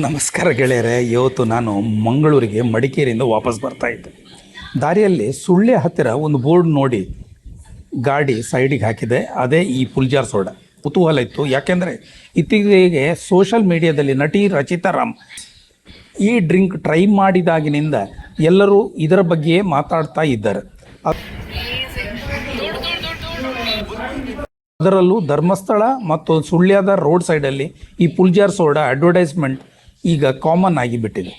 ನಮಸ್ಕಾರ ಗೆಳೆಯರೆ. ಇವತ್ತು ನಾನು ಮಂಗಳೂರಿಗೆ ಮಡಿಕೇರಿಯಿಂದ ವಾಪಸ್ ಬರ್ತಾ ಇದ್ದೆ. ದಾರಿಯಲ್ಲಿ ಸುಳ್ಯ ಹತ್ತಿರ ಒಂದು ಬೋರ್ಡ್ ನೋಡಿ ಗಾಡಿ ಸೈಡಿಗೆ ಹಾಕಿದೆ. ಅದೇ ಈ ಪುಲ್ಜಾರ್ ಸೋಡಾ. ಕುತೂಹಲ ಇತ್ತು, ಯಾಕೆಂದರೆ ಇತ್ತೀಚೆಗೆ ಸೋಷಲ್ ಮೀಡಿಯಾದಲ್ಲಿ ನಟಿ ರಚಿತಾ ರಾಮ್ ಈ ಡ್ರಿಂಕ್ ಟ್ರೈ ಮಾಡಿದಾಗಿನಿಂದ ಎಲ್ಲರೂ ಇದರ ಬಗ್ಗೆಯೇ ಮಾತಾಡ್ತಾ ಇದ್ದಾರೆ. ಅದರಲ್ಲೂ ಧರ್ಮಸ್ಥಳ ಮತ್ತು ಸುಳ್ಯದ ರೋಡ್ ಸೈಡಲ್ಲಿ ಈ ಪುಲ್ಜಾರ್ ಸೋಡಾ ಅಡ್ವರ್ಟೈಸ್ಮೆಂಟ್ ಈಗ ಕಾಮನ್ ಆಗಿಬಿಟ್ಟಿದೆ.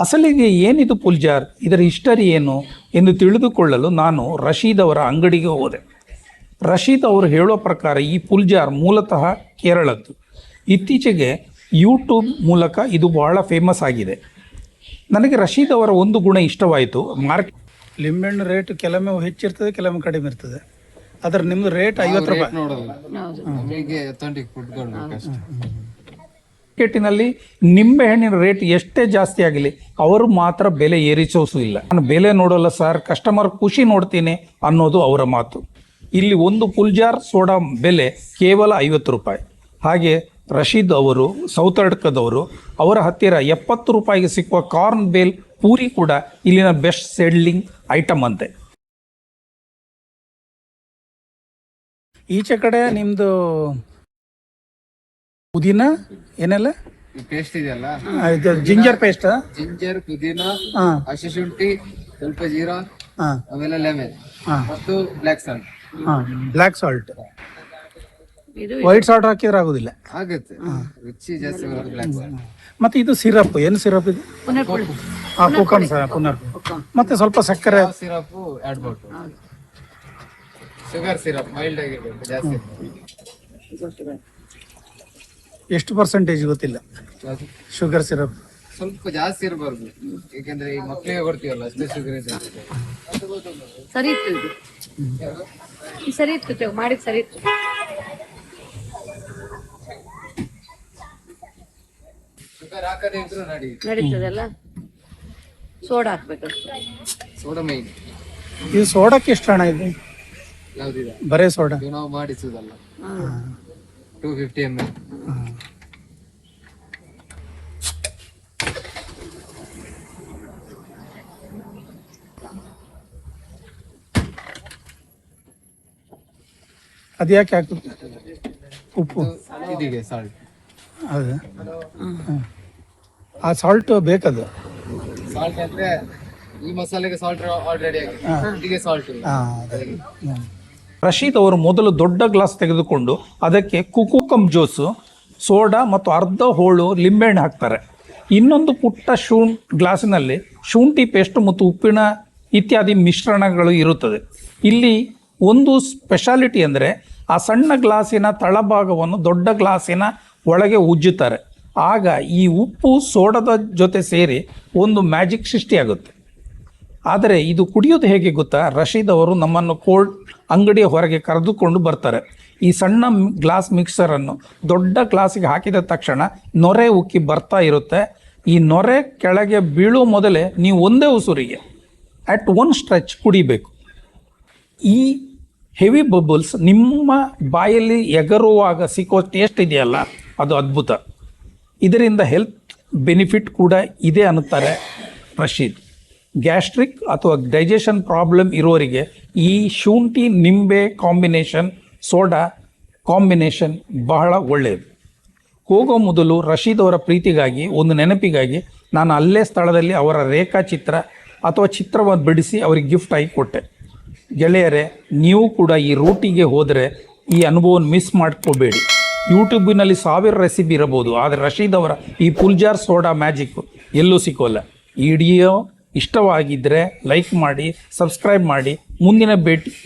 ಅಸಲಿಗೆ ಏನಿದು ಪುಲ್ಜಾರ್, ಇದರ ಹಿಸ್ಟರಿ ಏನು ಎಂದು ತಿಳಿದುಕೊಳ್ಳಲು ನಾನು ರಶೀದ್ ಅವರ ಅಂಗಡಿಗೆ ಹೋದೆ. ರಶೀದ್ ಅವರು ಹೇಳೋ ಪ್ರಕಾರ ಈ ಪುಲ್ಜಾರ್ ಮೂಲತಃ ಕೇರಳದ್ದು. ಇತ್ತೀಚೆಗೆ ಯೂಟ್ಯೂಬ್ ಮೂಲಕ ಇದು ಬಹಳ ಫೇಮಸ್ ಆಗಿದೆ. ನನಗೆ ರಶೀದ್ ಅವರ ಒಂದು ಗುಣ ಇಷ್ಟವಾಯಿತು. ಲಿಂಬೆಹಣ್ಣು ರೇಟ್ ಕೆಲವೊಮ್ಮೆ ಹೆಚ್ಚಿರ್ತದೆ, ಕೆಲವೊಮ್ಮೆ ಕಡಿಮೆ ಇರ್ತದೆ. ಅದರ ನಿಮ್ದು ರೇಟ್ 50 ರೂಪಾಯಿ. ಮಾರ್ಕೆಟಿನಲ್ಲಿ ನಿಂಬೆಹಣ್ಣಿನ ರೇಟ್ ಎಷ್ಟೇ ಜಾಸ್ತಿ ಆಗಲಿ ಅವರು ಮಾತ್ರ ಬೆಲೆ ಏರಿಸೋದಿಲ್ಲ. ನಾನು ಬೆಲೆ ನೋಡೋಲ್ಲ ಸರ್, ಕಸ್ಟಮರ್ ಖುಷಿ ನೋಡ್ತೀನಿ ಅನ್ನೋದು ಅವರ ಮಾತು. ಇಲ್ಲಿ ಒಂದು ಪುಲ್ಜಾರ್ ಸೋಡಾ ಬೆಲೆ ಕೇವಲ 50 ರೂಪಾಯಿ. ಹಾಗೆ ರಶೀದ್ ಅವರು ಸೌತಡ್ಕದವರು, ಅವರ ಹತ್ತಿರ 70 ರೂಪಾಯಿಗೆ ಸಿಕ್ಕುವ ಕಾರ್ನ್ ಬೇಲ್ ಪೂರಿ ಕೂಡ ಇಲ್ಲಿನ ಬೆಸ್ಟ್ ಸೆಲ್ಲಿಂಗ್ ಐಟಮ್ ಅಂತೆ. ಈಚೆ ಕಡೆ ನಿಮ್ದು ಪುದೀನ ಏನೆಲ್ಲ ಪೇಸ್ಟ್ ಇದೆಯಲ್ಲ, ಜಿಂಜರ್ ಪೇಸ್ಟ್, ಜಿಂಜರ್, ಪುದೀನ, ಹಸಿ ಶುಂಠಿ, ಸ್ವಲ್ಪ ಜೀರಾ, ಆಮೇಲೆ ಲೆಮನ್ ಮತ್ತು black salt. Black salt, white salt ಹಾಕಿದ್ರೆ ಆಗುದಿಲ್ಲ, ಆಗುತ್ತೆ ರುಚಿ ಜಾಸ್ತಿ ಬರೋದು ಬ್ಲಾಕ್ ಸಾಲ್ಟ್. ಮತ್ತೆ ಇದು ಸಿರಪ್, ಏನು ಸಿರಪ್ ಇದು? ಕೋಕಮ್ ಪುನರ್. ಮತ್ತೆ ಸ್ವಲ್ಪ ಸಕ್ಕರೆ ಸಿರಪ್ ಆಡ್ ಮಾಡ್ಬೋದು. ಶುಗರ್ ಸಿರಪ್ ಮೈಲ್ಡ್ ಆಗಿರ್ಬೇಕು, ಜಾಸ್ತಿ. ಎಷ್ಟು ಪರ್ಸೆಂಟೇಜ್ ಗೊತ್ತಿಲ್ಲ ಶುಗರ್ ಸಿರಪ್. ಸ್ವಲ್ಪ ಜಾಸ್ತಿ ಇರಬಾರ್ದು, ಯಾಕಂದ್ರೆ ಈ ಮಕ್ಕಳಿಗೆ ಕೊಡ್ತೀವಲ್ಲ, ಅಷ್ಟೇ ಶುಗರ್ ಇದೆ. ಸರಿ ಇತ್ತು, ಇದು ಸರಿ ಇತ್ತು, ಮಾಡಿದ್ ಸರಿ ಇತ್ತು. ಶುಗರ್ ಹಾಕದೇ ಇದ್ರು ನಡೀತದಲ್ಲ. ಸೋಡಾ ಹಾಕ್ಬೇಕಷ್ಟೇ, ಸೋಡಾ ಮೈನ್. ಇದು ಸೋಡಾಕ್ಕೆ ಎಷ್ಟು ಹಣ ಇದೆ? ಯಾವ್ದಿದೆ? ಬರೇ ಸೋಡಾ ನಾವು ಮಾಡಿಸುದಲ್ಲ, 250 ml. ಅದು ಯಾಕೆ ಹಾಕುತ್ತೆ? ಉಪ್ಪು, ಇದೀಗ ಸಾಲ್ಟ್. ಹೌದಾ? ಆ ಸಾಲ್ಟ್ ಬೇಕದು. ಸಾಲ್ಟ್ ಅಂದ್ರೆ ಈ ಮಸಾಲೆಗೆ ಸಾಲ್ಟ್ ಆಲ್ರೆಡಿ ಆಗಿದೆ, ಇದಕ್ಕೆ ಸಾಲ್ಟ್ ಇಲ್ಲ. ರಶೀದ್ ಅವರು ಮೊದಲು ದೊಡ್ಡ ಗ್ಲಾಸ್ ತೆಗೆದುಕೊಂಡು ಅದಕ್ಕೆ ಕುಕುಕಮ್ ಜ್ಯೂಸು, ಸೋಡಾ ಮತ್ತು ಅರ್ಧ ಹೋಳು ಲಿಂಬೆಹಣ್ಣು ಹಾಕ್ತಾರೆ. ಇನ್ನೊಂದು ಪುಟ್ಟ ಗ್ಲಾಸಿನಲ್ಲಿ ಶುಂಠಿ ಪೇಸ್ಟ್ ಮತ್ತು ಉಪ್ಪಿನ ಇತ್ಯಾದಿ ಮಿಶ್ರಣಗಳು ಇರುತ್ತದೆ. ಇಲ್ಲಿ ಒಂದು ಸ್ಪೆಷಾಲಿಟಿ ಅಂದರೆ ಆ ಸಣ್ಣ ಗ್ಲಾಸಿನ ತಳಭಾಗವನ್ನು ದೊಡ್ಡ ಗ್ಲಾಸಿನ ಒಳಗೆ ಉಜ್ಜುತ್ತಾರೆ. ಆಗ ಈ ಉಪ್ಪು ಸೋಡಾದ ಜೊತೆ ಸೇರಿ ಒಂದು ಮ್ಯಾಜಿಕ್ ಸೃಷ್ಟಿಯಾಗುತ್ತೆ. ಆದರೆ ಇದು ಕುಡಿಯೋದು ಹೇಗೆ ಗೊತ್ತಾ? ರಶೀದ್ ಅವರು ನಮ್ಮನ್ನು ಕೋಲ್ಡ್ ಅಂಗಡಿಯ ಹೊರಗೆ ಕರೆದುಕೊಂಡು ಬರ್ತಾರೆ. ಈ ಸಣ್ಣ ಗ್ಲಾಸ್ ಮಿಕ್ಸರನ್ನು ದೊಡ್ಡ ಗ್ಲಾಸಿಗೆ ಹಾಕಿದ ತಕ್ಷಣ ನೊರೆ ಉಕ್ಕಿ ಬರ್ತಾ ಇರುತ್ತೆ. ಈ ನೊರೆ ಕೆಳಗೆ ಬೀಳುವ ಮೊದಲೇ ನೀವು ಒಂದೇ ಉಸುರಿಗೆ ಅಟ್ ಒನ್ ಸ್ಟ್ರೆಚ್ ಕುಡಿಬೇಕು. ಈ ಹೆವಿ ಬಬಲ್ಸ್ ನಿಮ್ಮ ಬಾಯಲ್ಲಿ ಎಗರುವಾಗ ಸಿಕ್ಕೋ ಟೇಸ್ಟ್ ಇದೆಯಲ್ಲ, ಅದು ಅದ್ಭುತ. ಇದರಿಂದ ಹೆಲ್ತ್ ಬೆನಿಫಿಟ್ ಕೂಡ ಇದೆ ಅನ್ನುತ್ತಾರೆ ರಶೀದ್. ಗ್ಯಾಸ್ಟ್ರಿಕ್ ಅಥವಾ ಡೈಜೆಷನ್ ಪ್ರಾಬ್ಲಮ್ ಇರೋರಿಗೆ ಈ ಶುಂಠಿ ನಿಂಬೆ ಕಾಂಬಿನೇಷನ್, ಸೋಡಾ ಕಾಂಬಿನೇಷನ್ ಬಹಳ ಒಳ್ಳೆಯದು. ಹೋಗೋ ಮೊದಲು ರಶೀದ್ ಅವರ ಪ್ರೀತಿಗಾಗಿ, ಒಂದು ನೆನಪಿಗಾಗಿ ನಾನು ಅಲ್ಲೇ ಸ್ಥಳದಲ್ಲಿ ಅವರ ರೇಖಾಚಿತ್ರ ಅಥವಾ ಚಿತ್ರವನ್ನು ಬಿಡಿಸಿ ಅವರಿಗೆ ಗಿಫ್ಟ್ ಆಗಿ ಕೊಟ್ಟೆ. ಗೆಳೆಯರೇ, ನೀವು ಕೂಡ ಈ ರೂಟಿಗೆ ಹೋದರೆ ಈ ಅನುಭವವನ್ನು ಮಿಸ್ ಮಾಡ್ಕೋಬೇಡಿ. ಯೂಟ್ಯೂಬಿನಲ್ಲಿ 1000 ರೆಸಿಪಿ ಇರಬಹುದು, ಆದರೆ ರಶೀದ್ ಅವರ ಈ ಪುಲ್ಜಾರ್ ಸೋಡಾ ಮ್ಯಾಜಿಕ್ ಎಲ್ಲೂ ಸಿಗೋಲ್ಲ. ಈ ವಿಡಿಯೋ ಇಷ್ಟವಾಗಿದ್ದರೆ ಲೈಕ್ ಮಾಡಿ, ಸಬ್ಸ್ಕ್ರೈಬ್ ಮಾಡಿ. ಮುಂದಿನ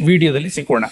ವಿಡಿಯೋದಲ್ಲಿ ಸಿಗೋಣ.